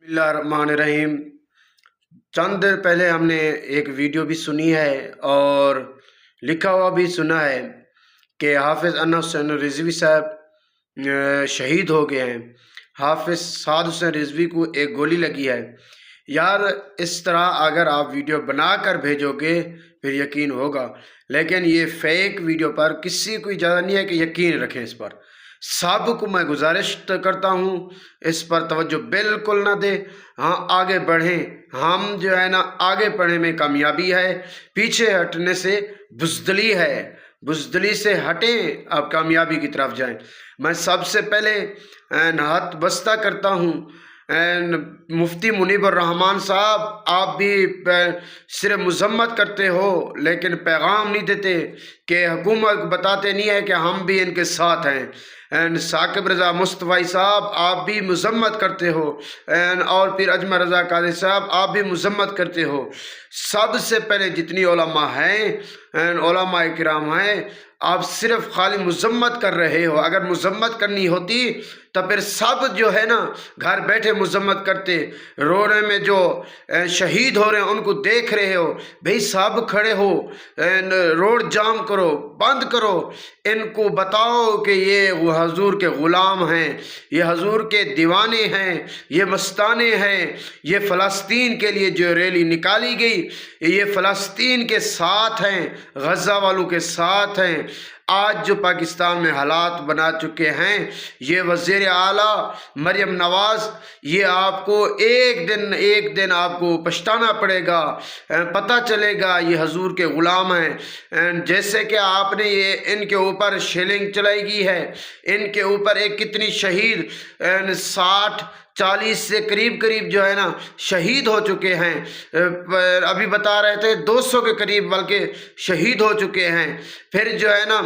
बिस्मिल्लाहिर्रहमानिर्रहीम। चंद देर पहले हमने एक वीडियो भी सुनी है और लिखा हुआ भी सुना है कि हाफिज़ अन्ना हुसैन रिजवी साहब शहीद हो गए हैं। हाफिज़ साद हुसैन रिजवी को एक गोली लगी है। यार, इस तरह अगर आप वीडियो बना कर भेजोगे फिर यकीन होगा, लेकिन ये फेक वीडियो पर किसी को इजाज़त नहीं है कि यकीन रखें। इस पर सब को मैं गुजारिश करता हूँ, इस पर तवज्जो बिल्कुल ना दे। हाँ, आगे बढ़ें। हम जो है ना, आगे बढ़ने में कामयाबी है, पीछे हटने से बुज़दिली है। बुज़दिली से हटें, आप कामयाबी की तरफ जाएं। मैं सबसे पहले हाथ बस्ता करता हूँ मुफ्ती मुनीबुर रहमान साहब, आप भी सिर्फ मजम्मत करते हो लेकिन पैगाम नहीं देते कि हुकूमत बताते नहीं है कि हम भी इनके साथ हैं। साकिब रज़ा मुस्तफ़ाई साहब, आप भी मजम्मत करते हो, और फिर अजमल रज़ा कादरी साहब, आप भी मजम्मत करते हो। सबसे पहले जितनी उलमा हैं, उलमा किराम हैं, आप सिर्फ खाली मजम्मत कर रहे हो। अगर मजम्मत करनी होती तो फिर सब जो है ना घर बैठे मजम्मत करते। रोने में जो शहीद हो रहे हैं उनको देख रहे हो, भाई सब खड़े हो, रोड जाम करो, बंद करो, इनको बताओ कि ये हुजूर के ग़ुलाम हैं, ये हुजूर के दीवाने हैं, ये मस्ताने हैं। ये फ़लस्तीन के लिए जो रैली निकाली गई, ये फ़लस्तीन के साथ हैं, गज़ा वालों के साथ हैं। आज जो पाकिस्तान में हालात बना चुके हैं, ये वज़ीर आला मरियम नवाज़, ये आपको एक दिन आपको पछताना पड़ेगा। पता चलेगा ये हुजूर के ग़ुलाम हैं। जैसे कि आपने ये इनके ऊपर शेलिंग चलाई गई है, इनके ऊपर एक कितनी शहीद 60-40 से करीब जो है ना शहीद हो चुके हैं। अभी बता रहे थे 200 के करीब बल्कि शहीद हो चुके हैं। फिर जो है ना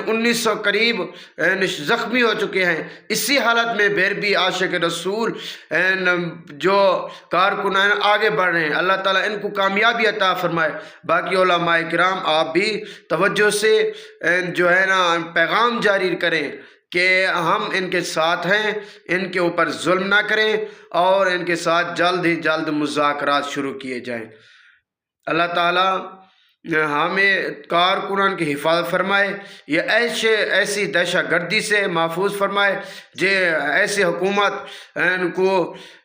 1900 करीब ज़ख्मी हो चुके हैं। इसी हालत में फिर भी आशिक रसूल जो कारकुनान आगे बढ़ रहे हैं। अल्लाह ताला इनको कामयाबी अता फरमाए। बाकी उलमाए किराम, आप भी तवज्जो से जो है ना पैगाम जारी करें कि हम इनके साथ हैं, इनके ऊपर जुल्म ना करें और इनके साथ जल्द ही जल्द मुज़ाकरात शुरू किए जाएं। अल्लाह ताला हमें कारकुनान की हिफाजत फरमाए, ये ऐसी दहशत गर्दी से महफूज फरमाए जो ऐसी हुकूमत को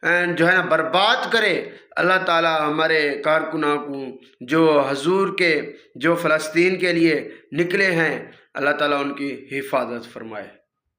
जो है ना बर्बाद करे। अल्लाह ताला हमारे कारकुनान को जो हुजूर के जो फ़लस्तीन के लिए निकले हैं, अल्लाह ताला उनकी हिफाजत फरमाए।